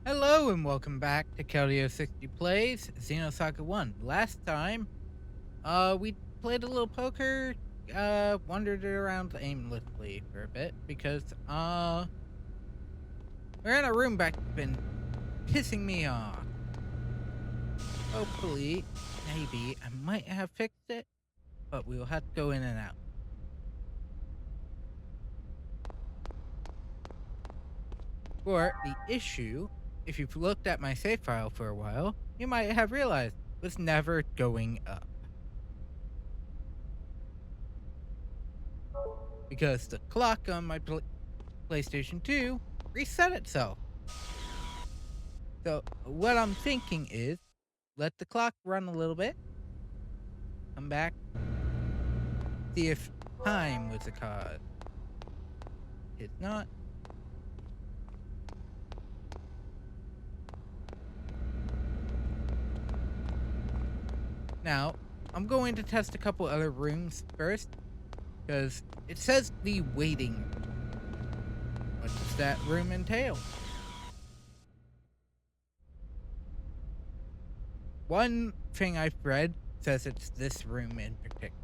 Hello and welcome back to Keldeo 60 Plays Xenosaga 1. Last time, we played a little poker, wandered around aimlessly for a bit because, we're in a room back that's been pissing me off. Hopefully, maybe, I might have fixed it, but we will have to go in and out. For the issue, if you've looked at my save file for a while, you might have realized was never going up. Because the clock on my PlayStation 2 reset itself. So what I'm thinking is let the clock run a little bit, come back, see if time was the cause. It's not. Now, I'm going to test a couple other rooms first, because it says the waiting room. What does that room entail? One thing I've read says it's this room in particular.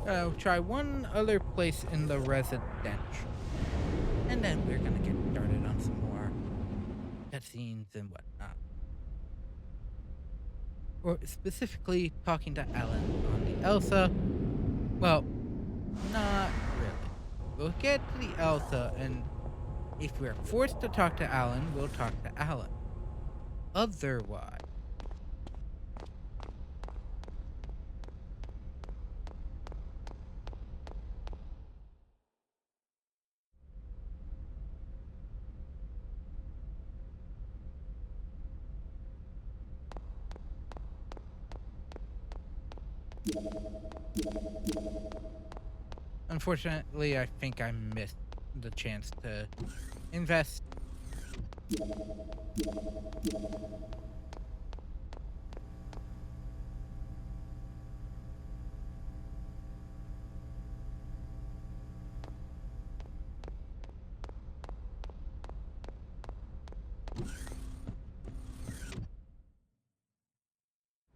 I'll try one other place in the residential. And then we're gonna get started on some more cutscenes and whatnot. Or specifically talking to Alan on the Elsa. Well, not really. We'll get to the Elsa, and if we're forced to talk to Alan, we'll talk to Alan. Otherwise, unfortunately, I think I missed the chance to invest.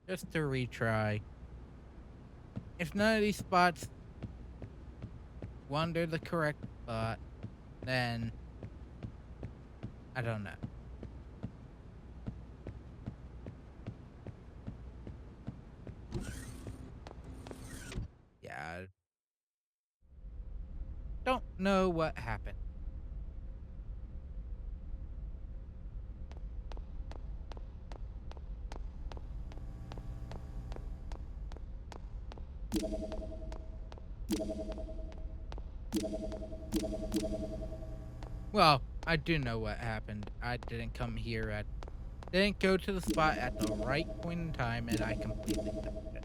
Just to retry. If none of these spots wander the correct spot, then I don't know. Yeah, I don't know what happened. Well, I do know what happened. I didn't come here didn't go to the spot at the right point in time, and I completely missed it.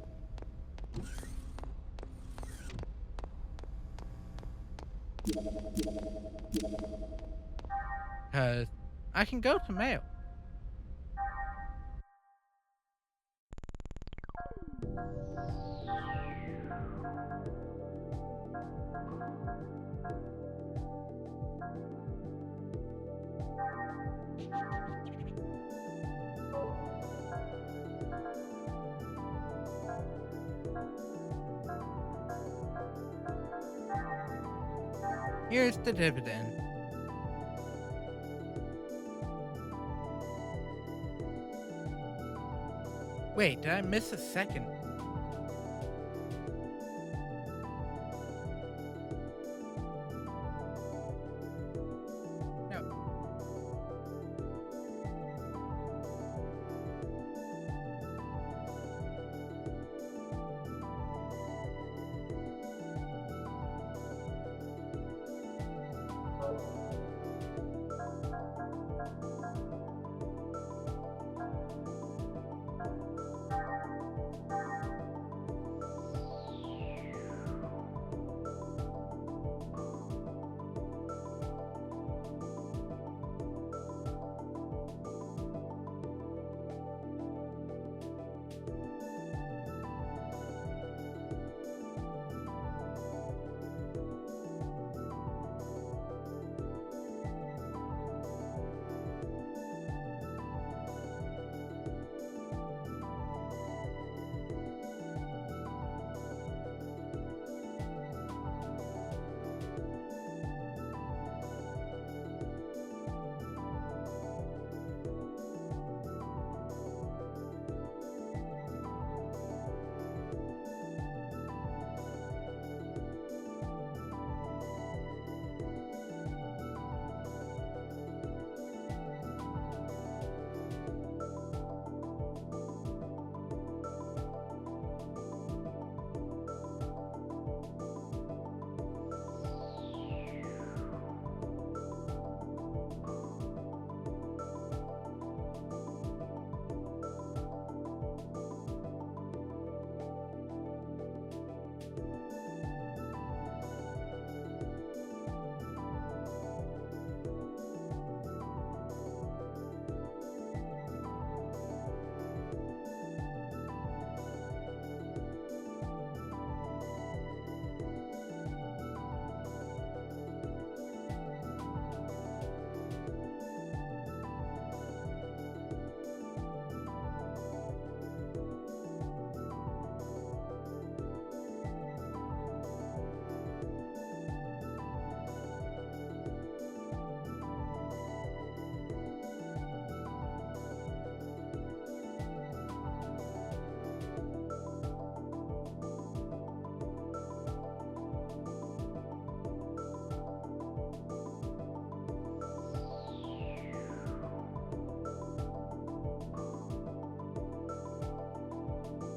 Cause I can go to mail. Here's the dividend. Wait, did I miss a second? No.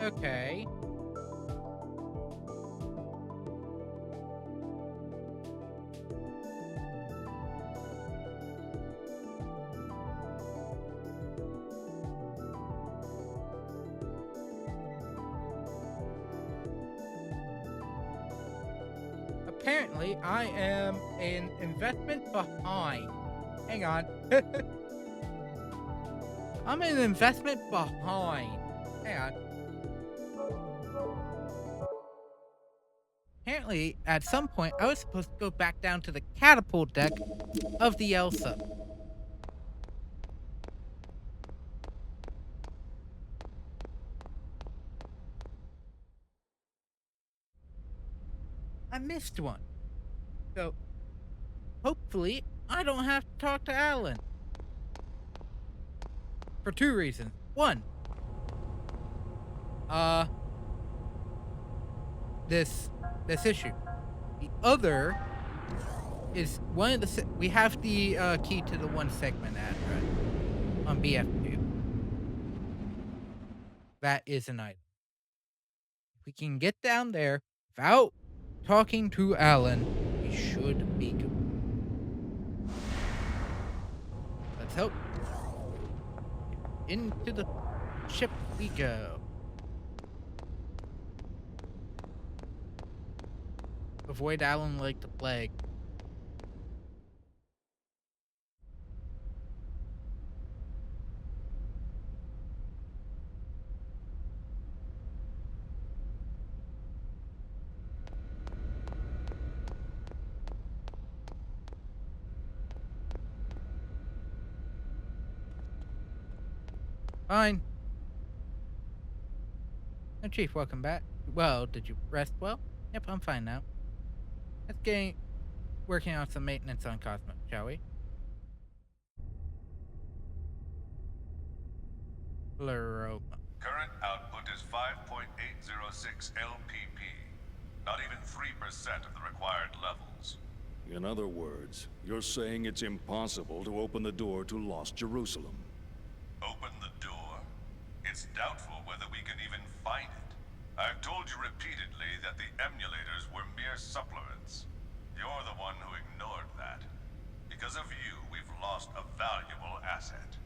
Okay. Apparently, I am an investment behind. Hang on. I'm an investment behind. Hang on. Apparently, at some point, I was supposed to go back down to the catapult deck of the Elsa. I missed one. So, hopefully, I don't have to talk to Alan. For two reasons. One, this issue. The other is one of the we have the key to the one segment address on BF2. That is an item. If we can get down there without talking to Alan, we should be good. Let's hope. Into the ship we go. Avoid Alan like the plague. Fine. Oh, Chief, welcome back. Well, did you rest well? Yep, I'm fine now. Let's get working on some maintenance on Cosmo, shall we? Pleroma. Current output is 5.806 LPP. Not even 3% of the required levels. In other words, you're saying it's impossible to open the door to Lost Jerusalem. Open the door? It's doubtful whether we can even find it. I've told you repeatedly that the emulators were mere supplements. You're the one who ignored that. Because of you, we've lost a valuable asset.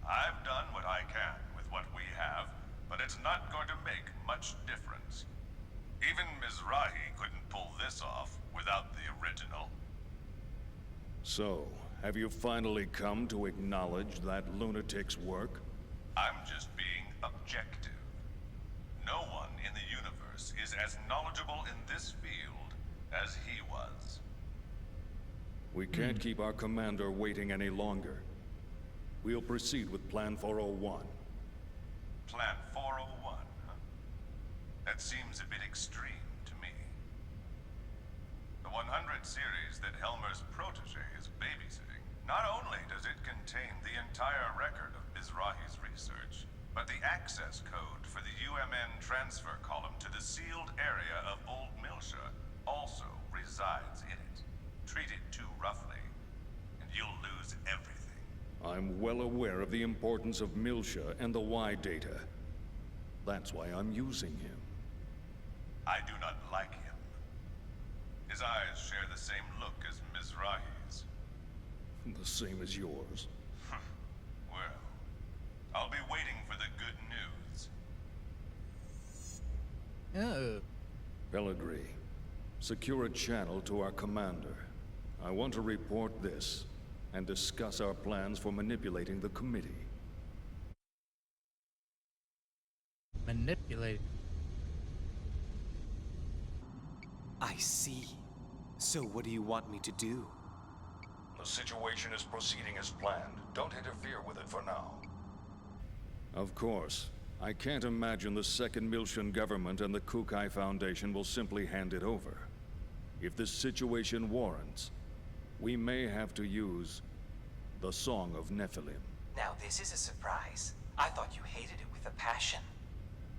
I've done what I can with what we have, but it's not going to make much difference. Even Mizrahi couldn't pull this off without the original. So, have you finally come to acknowledge that lunatic's work? I'm just being objective. No one in the universe is as knowledgeable in this field as he was. We can't keep our commander waiting any longer. We'll proceed with Plan 401. Plan 401, huh? That seems a bit extreme to me. The 100 series that Helmer's protege is babysitting, not only does it contain the entire record of Mizrahi's research, but the access code for the UMN transfer column to the sealed area of Old Milsha also resides in it. Treat it too roughly, and you'll lose everything. I'm well aware of the importance of Milsha and the Y data. That's why I'm using him. I do not like him. His eyes share the same look as Mizrahi's. The same as yours. Well, I'll be waiting for the good news. Oh. Pellegrini, secure a channel to our commander. I want to report this and discuss our plans for manipulating the committee. Manipulate. I see. So what do you want me to do? The situation is proceeding as planned. Don't interfere with it for now. Of course. I can't imagine the Second Milshan government and the Kukai Foundation will simply hand it over. If this situation warrants, we may have to use the Song of Nephilim. Now this is a surprise. I thought you hated it with a passion.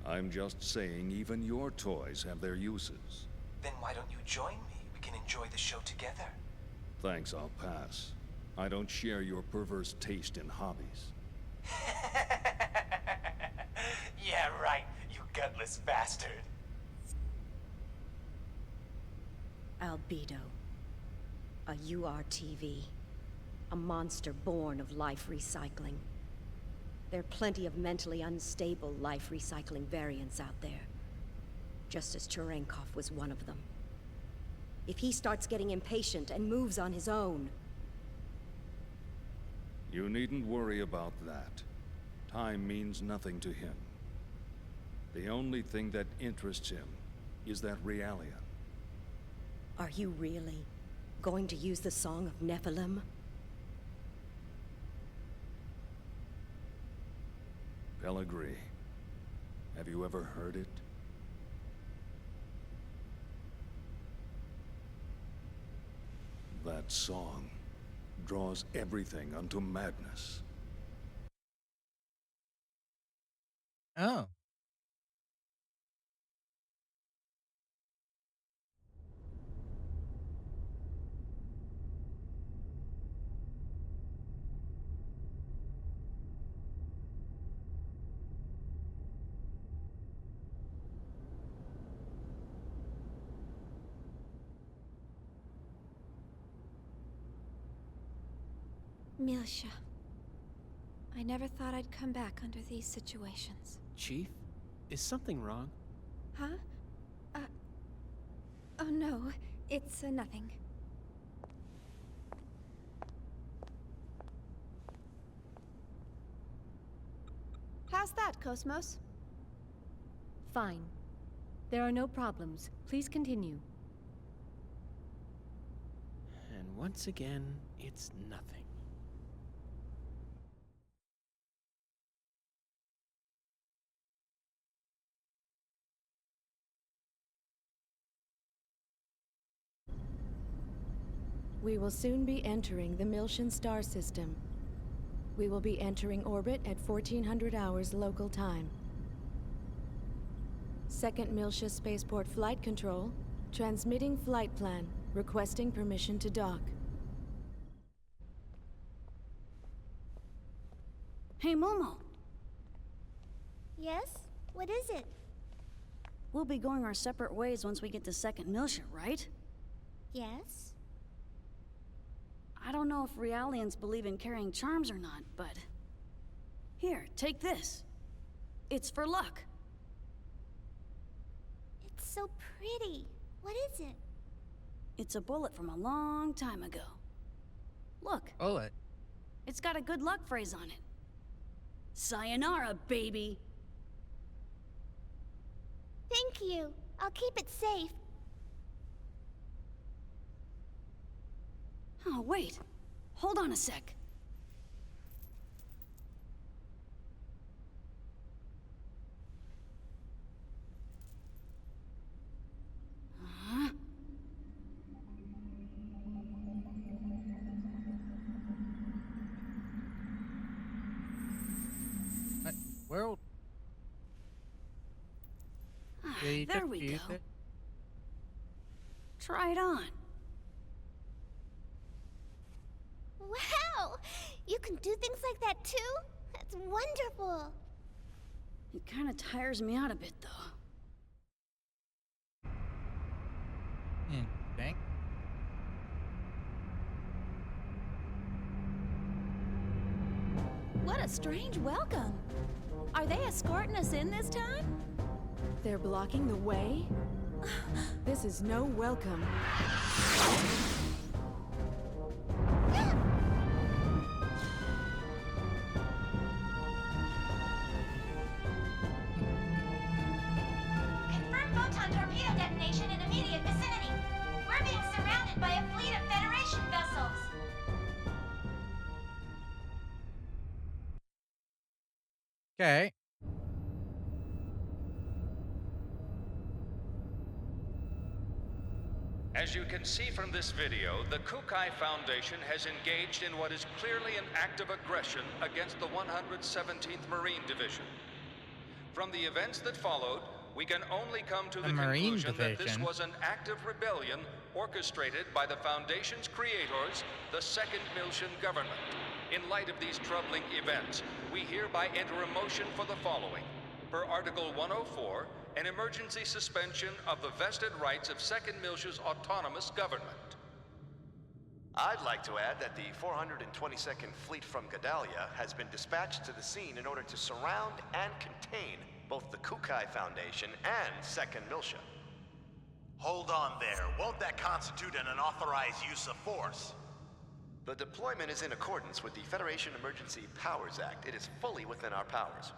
I'm just saying even your toys have their uses. Then why don't you join me? We can enjoy the show together. Thanks, I'll pass. I don't share your perverse taste in hobbies. Yeah, right. You gutless bastard. Albedo. A URTV. A monster born of life recycling. There are plenty of mentally unstable life recycling variants out there. Just as Cherenkov was one of them. If he starts getting impatient and moves on his own... You needn't worry about that. Time means nothing to him. The only thing that interests him is that Realian. Are you really going to use the Song of Nephilim? Pellegrini. Have you ever heard it? That song draws everything unto madness. Oh. Milsha. I never thought I'd come back under these situations. Chief, is something wrong? Huh? Oh no, it's nothing. How's that, Cosmos? Fine. There are no problems. Please continue. And once again, it's nothing. We will soon be entering the Milshan star system. We will be entering orbit at 1400 hours local time. Second Milsha Spaceport Flight Control, transmitting flight plan, requesting permission to dock. Hey, Momo. Yes? What is it? We'll be going our separate ways once we get to Second Milsha, right? Yes? I don't know if Realians believe in carrying charms or not, but... Here, take this. It's for luck. It's so pretty. What is it? It's a bullet from a long time ago. Look. Bullet? It's got a good luck phrase on it. Sayonara, baby! Thank you. I'll keep it safe. Oh, wait. Hold on a sec. Huh? World. There we go. Try it on. Wow! You can do things like that too? That's wonderful. It kind of tires me out a bit, though. Thank. What a strange welcome. Are they escorting us in this time? They're blocking the way? This is no welcome. Confirm photon torpedo detonation in immediate vicinity. We're being surrounded by a fleet of Federation vessels. Okay. As you can see from this video, the Kukai Foundation has engaged in what is clearly an act of aggression against the 117th Marine Division. From the events that followed, we can only come to the Marine conclusion that this Division. was an act of rebellion orchestrated by the Foundation's creators, the Second Milshan government. In light of these troubling events, we hereby enter a motion for the following. per Article 104, an emergency suspension of the vested rights of 2nd Miltia's autonomous government. I'd like to add that the 422nd Fleet from Gedalia has been dispatched to the scene in order to surround and contain both the Kukai Foundation and 2nd Miltia. Hold on there. Won't that constitute an unauthorized use of force? The deployment is in accordance with the Federation Emergency Powers Act. It is fully within our powers.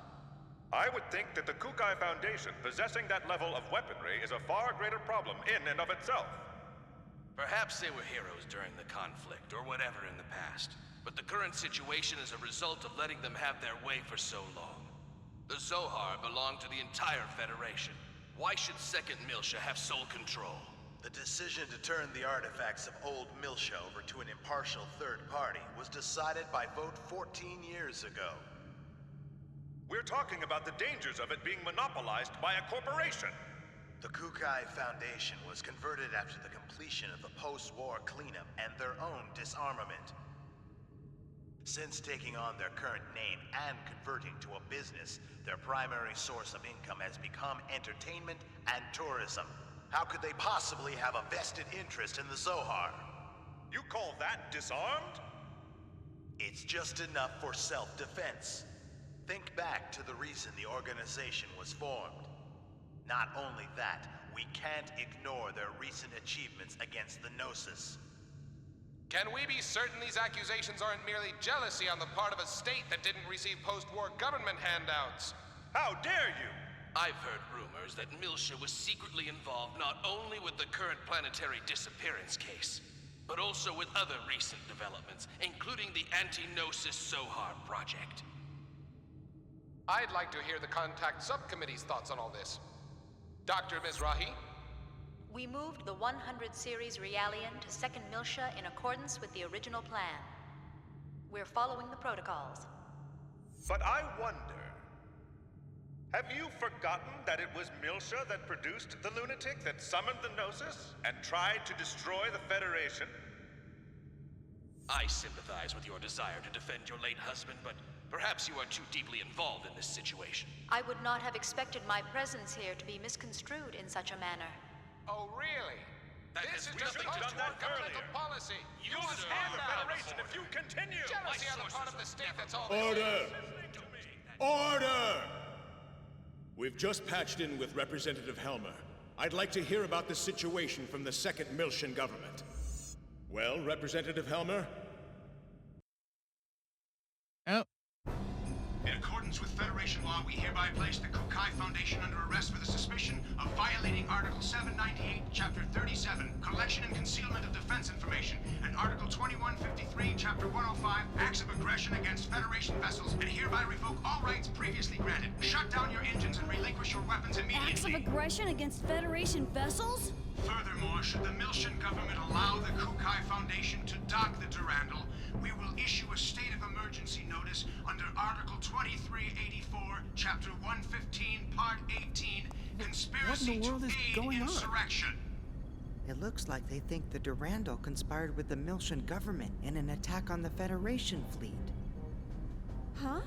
I would think that the Kukai Foundation possessing that level of weaponry is a far greater problem in and of itself. Perhaps they were heroes during the conflict, or whatever in the past. But the current situation is a result of letting them have their way for so long. The Zohar belong to the entire Federation. Why should 2nd Miltia have sole control? The decision to turn the artifacts of old Miltia over to an impartial third party was decided by vote 14 years ago. We're talking about the dangers of it being monopolized by a corporation. The Kukai Foundation was converted after the completion of the post-war cleanup and their own disarmament. Since taking on their current name and converting to a business, their primary source of income has become entertainment and tourism. How could they possibly have a vested interest in the Zohar? You call that disarmed? It's just enough for self-defense. Think back to the reason the organization was formed. Not only that, we can't ignore their recent achievements against the Gnosis. Can we be certain these accusations aren't merely jealousy on the part of a state that didn't receive post-war government handouts? How dare you! I've heard rumors that Miltia was secretly involved not only with the current planetary disappearance case, but also with other recent developments, including the Anti-Gnosis Zohar project. I'd like to hear the Contact Subcommittee's thoughts on all this. Dr. Mizrahi? We moved the 100 series Realian to 2nd Miltia in accordance with the original plan. We're following the protocols. But I wonder, have you forgotten that it was Miltia that produced the lunatic that summoned the Gnosis and tried to destroy the Federation? I sympathize with your desire to defend your late husband, but perhaps you are too deeply involved in this situation. I would not have expected my presence here to be misconstrued in such a manner. Oh, really? This is just should have done that governmental earlier. policy. You'll destroy the Federation if you continue! Jealousy on the part of the state, that's all. Order! Order! We've just patched in with Representative Helmer. I'd like to hear about the situation from the 2nd Miltian government. Well, Representative Helmer? Oh. In accordance with Federation law, we hereby place the Kukai Foundation under arrest for the suspicion of violating Article 798, Chapter 37, Collection and Concealment of Defense Information, and Article 2153, Chapter 105, Acts of Aggression against Federation vessels, and hereby revoke all rights previously granted. Shut down your engines and relinquish your weapons immediately. Acts of aggression against Federation vessels? Furthermore, should the Miltian government allow the Kukai Foundation to dock the Durandal, we will issue a state of emergency notice under Article 2384, Chapter 115, Part 18, Conspiracy to Aid Insurrection. It looks like they think the Durandal conspired with the Miltian government in an attack on the Federation fleet. Huh?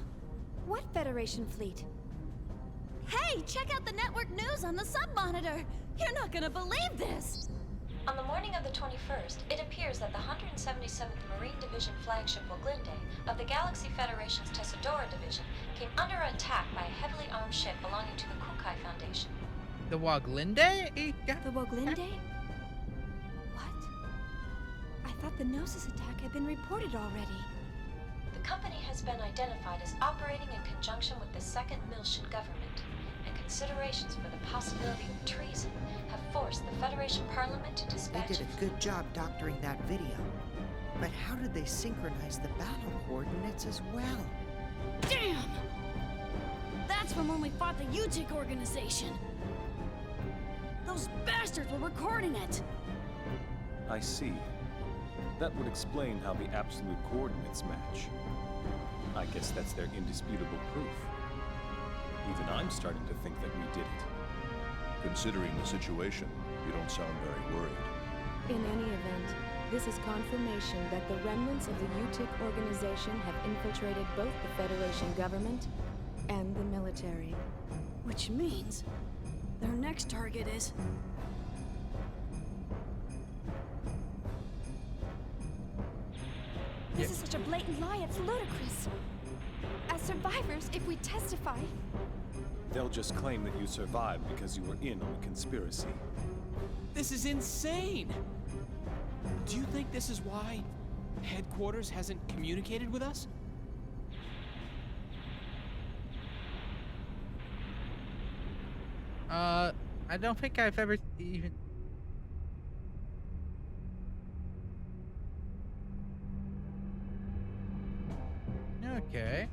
What Federation fleet? Hey, check out the network news on the sub-monitor! You're not gonna believe this! On the morning of the 21st, it appears that the 177th Marine Division flagship Woglinde of the Galaxy Federation's Tessadora Division came under attack by a heavily armed ship belonging to the Kukai Foundation. The Woglinde? The Woglinde? What? I thought the Gnosis attack had been reported already. The company has been identified as operating in conjunction with the 2nd Miltian government, and considerations for the possibility of treason have forced the Federation Parliament to dispatch... They did a good job doctoring that video. But how did they synchronize the battle coordinates as well? Damn! That's from when we fought the UTIC organization! Those bastards were recording it! I see. That would explain how the absolute coordinates match. I guess that's their indisputable proof. Even I'm starting to think that we did it. Considering the situation, you don't sound very worried. In any event, this is confirmation that the remnants of the UTIC organization have infiltrated both the Federation government and the military. Which means their next target is... This is such a blatant lie, it's ludicrous. As survivors, if we testify... They'll just claim that you survived because you were in on the conspiracy. This is insane! Do you think this is why headquarters hasn't communicated with us? I don't think I've ever even... Okay.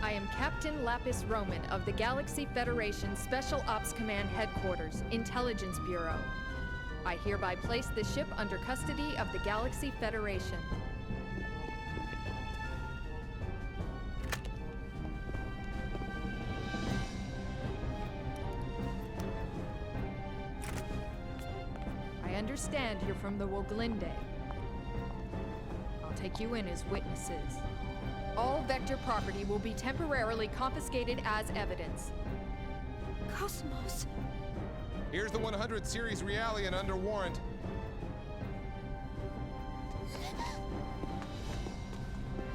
I am Captain Lapis Roman of the Galaxy Federation Special Ops Command Headquarters, Intelligence Bureau. I hereby place the ship under custody of the Galaxy Federation. I understand you're from the Woglinde. I'll take you in as witnesses. All Vector property will be temporarily confiscated as evidence. Cosmos. Here's the 100 series Realian under warrant.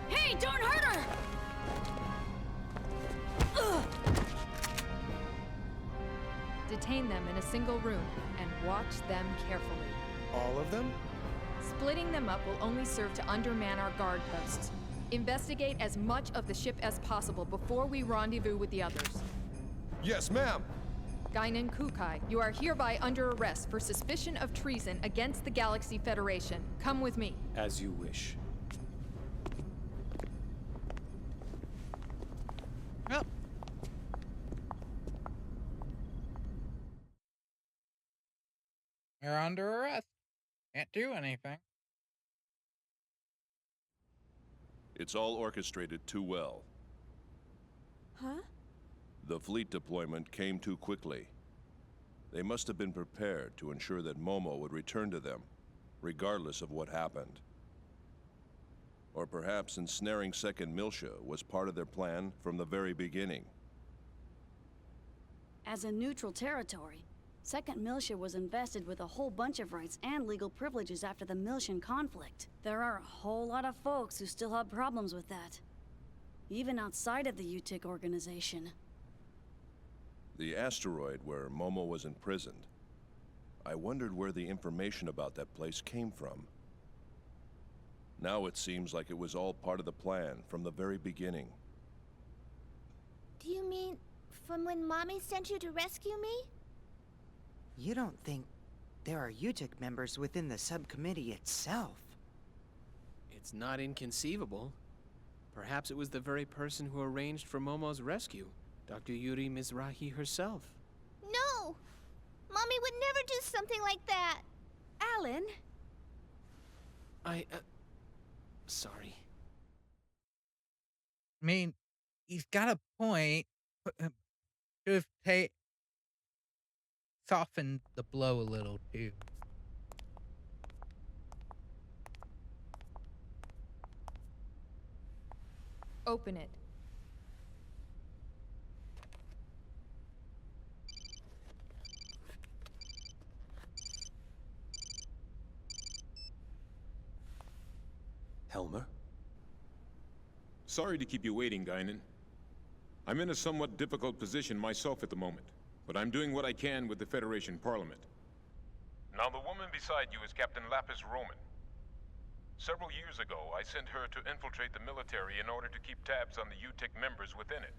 Hey, don't hurt her! Ugh. Detain them in a single room and watch them carefully. All of them? Splitting them up will only serve to underman our guard posts. Investigate as much of the ship as possible before we rendezvous with the others. Yes, ma'am. Guinan Kukai, you are hereby under arrest for suspicion of treason against the Galaxy Federation. Come with me. As you wish. Well. You're under arrest. Can't do anything. It's all orchestrated too well. Huh? The fleet deployment came too quickly. They must have been prepared to ensure that Momo would return to them, regardless of what happened. Or perhaps ensnaring Second Miltia was part of their plan from the very beginning. As a neutral territory, Second Miltia was invested with a whole bunch of rights and legal privileges after the Miltian conflict. There are a whole lot of folks who still have problems with that. Even outside of the UTIC organization. The asteroid where Momo was imprisoned. I wondered where the information about that place came from. Now it seems like it was all part of the plan from the very beginning. Do you mean from when Mommy sent you to rescue me? You don't think there are UTIC members within the subcommittee itself? It's not inconceivable. Perhaps it was the very person who arranged for Momo's rescue, Dr. Yuri Mizrahi herself. No! Mommy would never do something like that! Alan? Sorry. I mean, he's got a point. Should have softened the blow a little, too. Open it. Helmer? Sorry to keep you waiting, Guinan. I'm in a somewhat difficult position myself at the moment, but I'm doing what I can with the Federation Parliament. Now, the woman beside you is Captain Lapis Roman. Several years ago, I sent her to infiltrate the military in order to keep tabs on the UTIC members within it.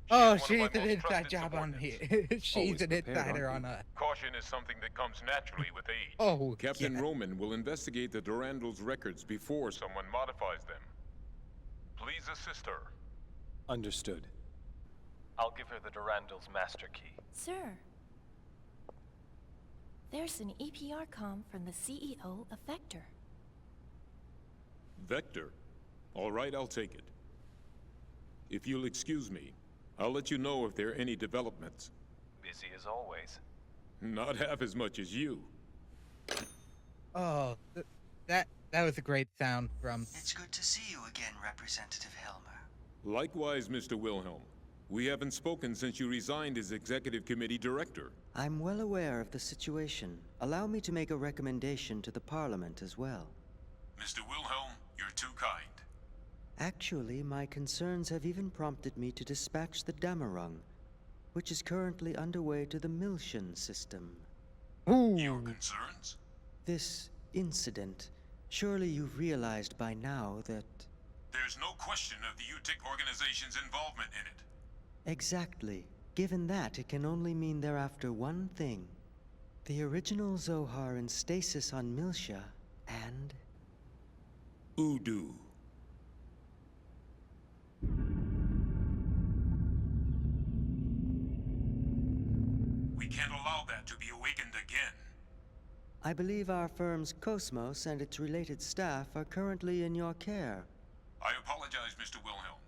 Oh, she's an inside job on here. She's an insider on us. Caution is something that comes naturally with age. Oh, Captain yeah. Roman will investigate the Durandal's records before someone modifies them. Please assist her. Understood. I'll give her the Durandal's master key. Sir. There's an EPR comm from the CEO of Vector. Vector? All right, I'll take it. If you'll excuse me, I'll let you know if there are any developments. Busy as always. Not half as much as you. Oh, that was a great sound from... It's good to see you again, Representative Helmer. Likewise, Mr. Wilhelm. We haven't spoken since you resigned as Executive Committee Director. I'm well aware of the situation. Allow me to make a recommendation to the Parliament as well. Mr. Wilhelm, you're too kind. Actually, my concerns have even prompted me to dispatch the Damarung, which is currently underway to the Milshan system. Your concerns? This incident. Surely you've realized by now that... There's no question of the UTIC organization's involvement in it. Exactly. Given that, it can only mean they're after one thing. The original Zohar in stasis on Milsha, and... Udu. We can't allow that to be awakened again. I believe our firm's Cosmos and its related staff are currently in your care. I apologize, Mr. Wilhelm.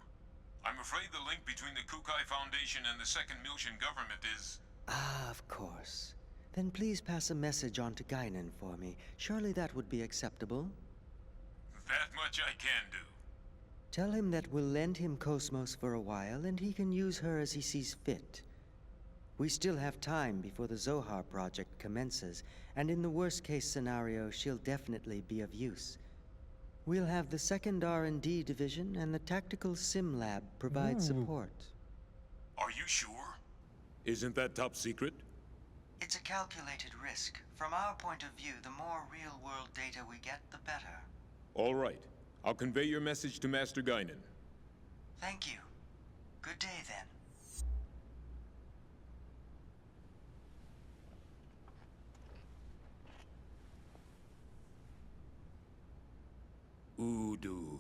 I'm afraid the link between the Kukai Foundation and the Second Milshan government is... Ah, of course. Then please pass a message on to Guinan for me. Surely that would be acceptable. That much I can do. Tell him that we'll lend him Cosmos for a while, and he can use her as he sees fit. We still have time before the Zohar project commences, and in the worst-case scenario, she'll definitely be of use. We'll have the second R&D division and the tactical sim lab provide support. Are you sure? Isn't that top secret? It's a calculated risk. From our point of view, the more real-world data we get, the better. All right. I'll convey your message to Master Guinan. Thank you. Good day, then. Udu.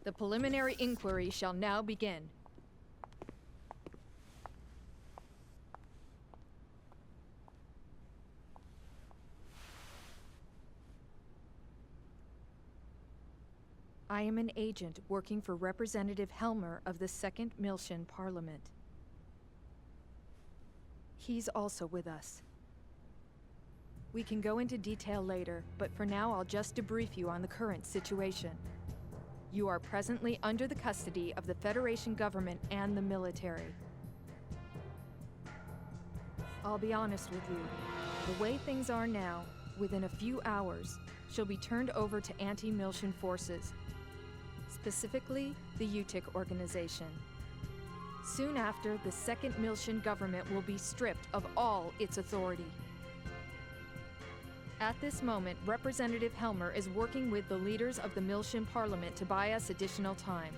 The preliminary inquiry shall now begin. I am an agent working for Representative Helmer of the Second Milshan Parliament. He's also with us. We can go into detail later, but for now I'll just debrief you on the current situation. You are presently under the custody of the Federation government and the military. I'll be honest with you. The way things are now, within a few hours, she'll be turned over to anti-Milshan forces, specifically the UTIC organization. Soon after, the Second Milshan government will be stripped of all its authority. At this moment, Representative Helmer is working with the leaders of the Milshan Parliament to buy us additional time.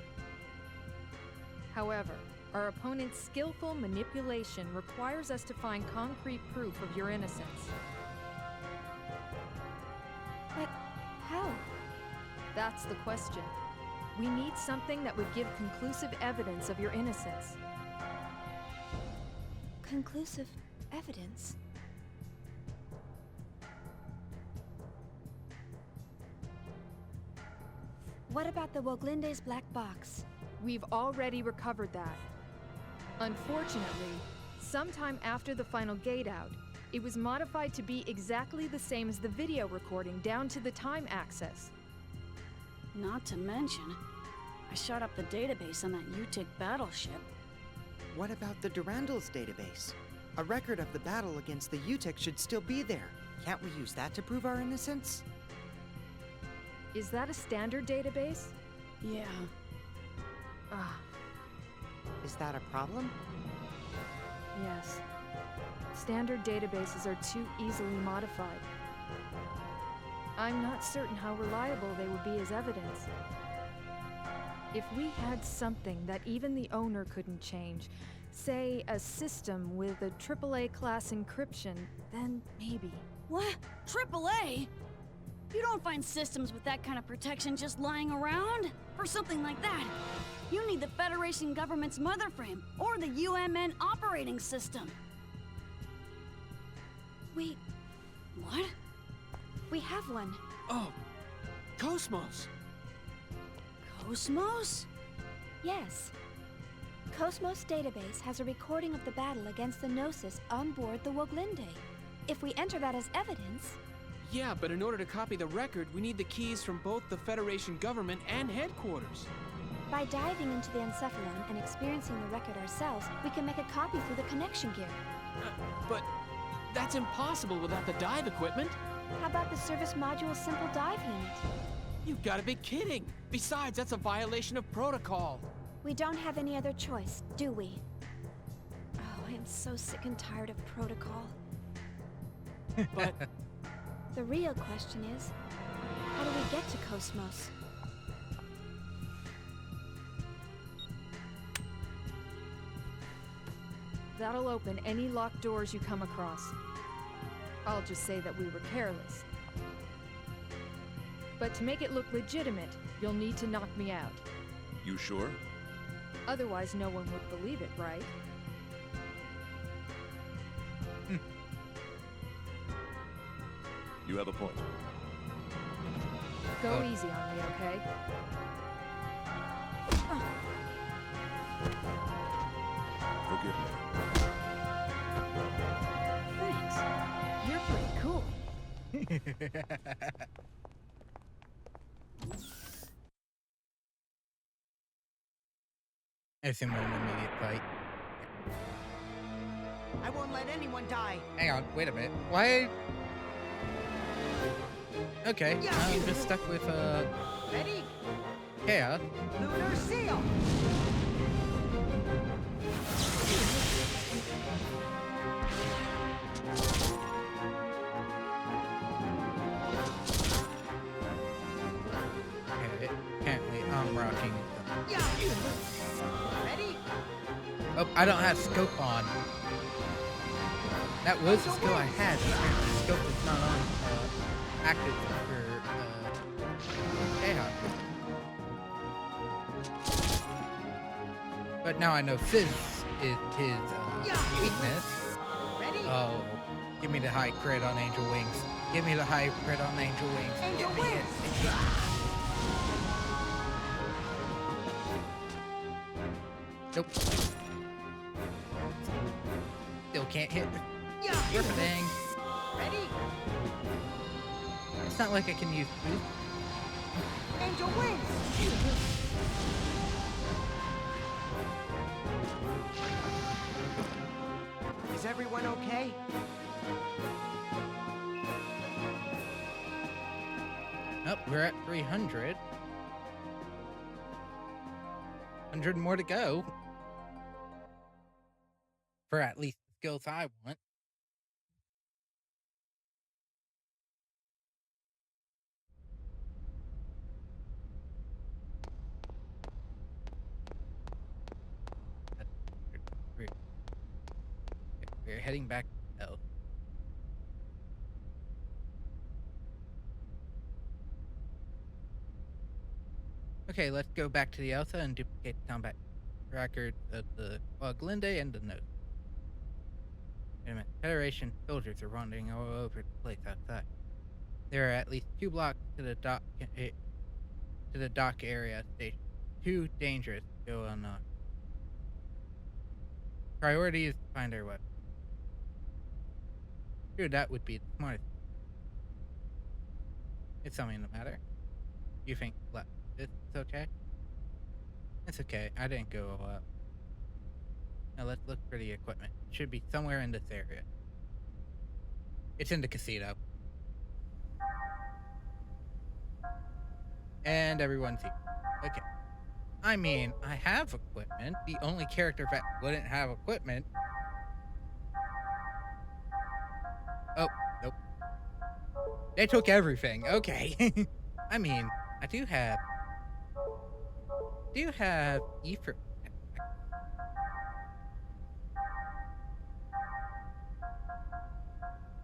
However, our opponent's skillful manipulation requires us to find concrete proof of your innocence. But how? That's the question. We need something that would give conclusive evidence of your innocence. Conclusive evidence? What about the Woglinde's black box? We've already recovered that. Unfortunately, sometime after the final gate out, it was modified to be exactly the same as the video recording down to the time access. Not to mention, I shot up the database on that UTIC battleship. What about the Durandal's database? A record of the battle against the UTIC should still be there. Can't we use that to prove our innocence? Is that a standard database? Yeah. Is that a problem? Yes. Standard databases are too easily modified. I'm not certain how reliable they would be as evidence. If we had something that even the owner couldn't change, say a system with a AAA class encryption, then maybe. What? AAA? You don't find systems with that kind of protection just lying around. For something like that, you need the Federation government's motherframe or the UMN operating system. Wait, What? We have one. Oh, Cosmos! Cosmos? Yes. Cosmos database has a recording of the battle against the Gnosis on board the Woglinde. If we enter that as evidence... Yeah, but in order to copy the record, we need the keys from both the Federation government and headquarters. By diving into the Encephalon and experiencing the record ourselves, we can make a copy through the connection gear. But that's impossible without the dive equipment. How about the service module simple dive unit? You've got to be kidding! Besides, that's a violation of protocol. We don't have any other choice, do we? Oh, I am so sick and tired of protocol. But... The real question is, how do we get to Cosmos? That'll open any locked doors you come across. I'll just say that we were careless. But to make it look legitimate, you'll need to knock me out. You sure? Otherwise, no one would believe it, right? You have a point. Go easy on me, okay? Forgive me. Thanks. You're pretty cool. I assume an immediate fight. I won't let anyone die. Hang on, wait a minute. Why? Okay, I'm just stuck with Ready? Chaos. Lunar seal. Okay, apparently I'm rocking. Ready? Oh, I don't have scope on. That was the skill I had. Apparently the scope is not on active for Chaos. But now I know Fizz is his weakness. Ready? Oh, give me the high crit on Angel Wings. Give me the high crit on Angel Wings. Angel Give me Wings. it. Nope. Still can't hit. Dang. Ready? It's not like I can use boost. Angel wings. Is everyone okay? Nope, we're at 300. 100 more to go. For at least the skills I want. We're heading back to Elsa. Okay, let's go back to the Elsa and duplicate the combat records of the Woglinde and the Note. Wait a minute. Federation soldiers are wandering all over the place outside. There are at least 2 blocks to the dock area station. Too dangerous to go unnoticed. Priority is to find our weapon. Sure, that would be the smartest. It's something the matter. You think this is okay? It's okay. I didn't go up. Now let's look for the equipment. It should be somewhere in this area. It's in the casino. And everyone's here. Okay. I mean, I have equipment. The only character that wouldn't have equipment. Oh, nope. They took everything. Okay. I mean, I do have Ephraim.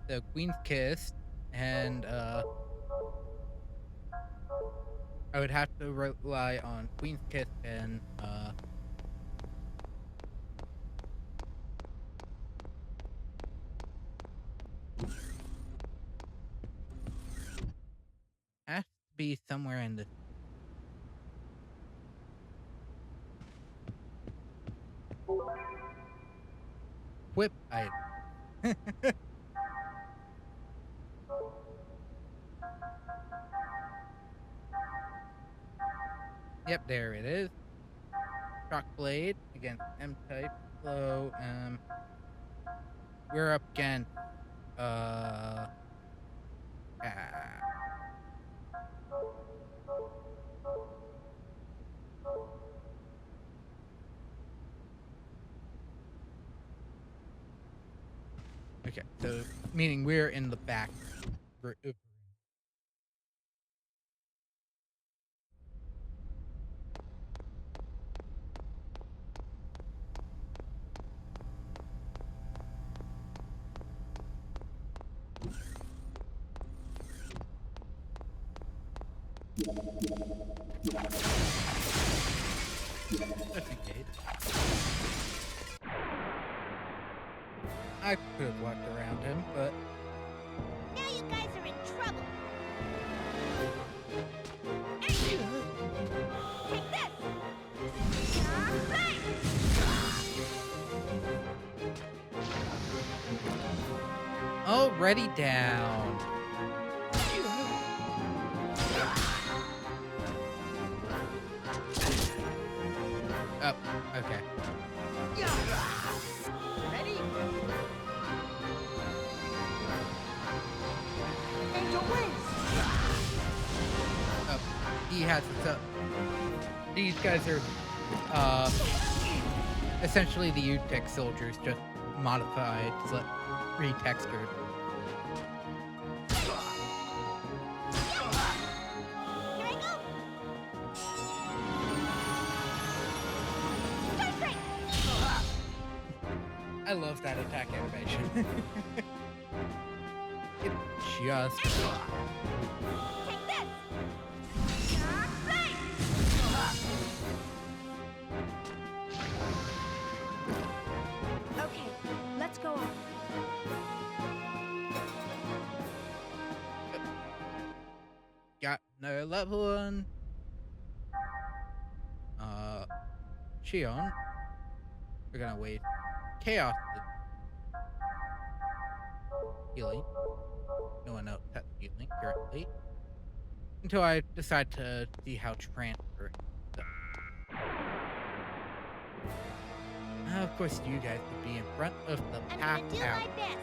The Queen's Kiss, and I would have to rely on Queen's Kiss and be somewhere in the... Whip item. Yep, there it is. Shock blade against M-type. Slow. We're up against okay, so meaning we're in the back. Just in case. I could have walked around him, but Now you guys are in trouble. Take this. already down. Oh, okay. Ready? Angel wings! Oh, he has it up. These guys are, essentially the UTEC soldiers, just modified, retextured. I love that attack animation. It just... Take this. Okay, let's go on. Got no level 1. Shion. We're gonna wait. Chaos healing. No one else has healing currently. Until I decide to see how transfer. Of course, you guys would be in front of the path I'm gonna do out. my best.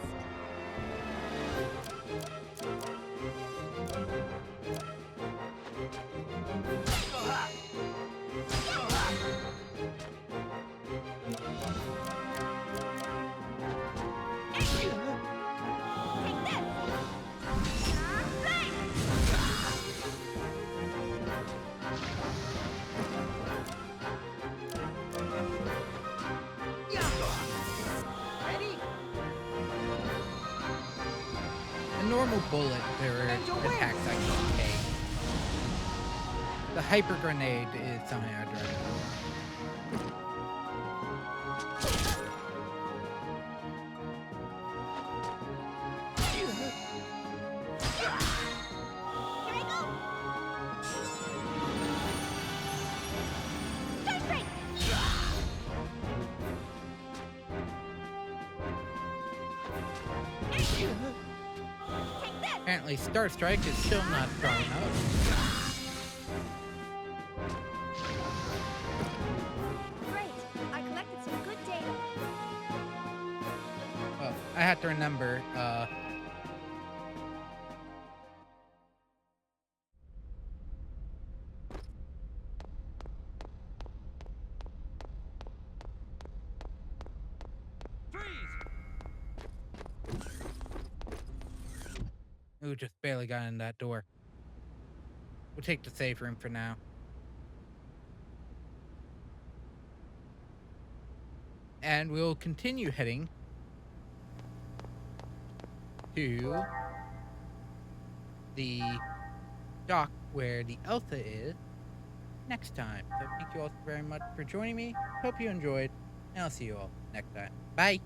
A normal bullet, their attacks actually take. The hyper grenade is something I'd recommend. Apparently, Star Strike is still not strong enough. Great. I collected some good data. Well, I have to remember, Ooh, just barely got in that door. We'll take the safe room for now. And we'll continue heading to the dock where the Elsa is next time. So thank you all very much for joining me. Hope you enjoyed, and I'll see you all next time. Bye!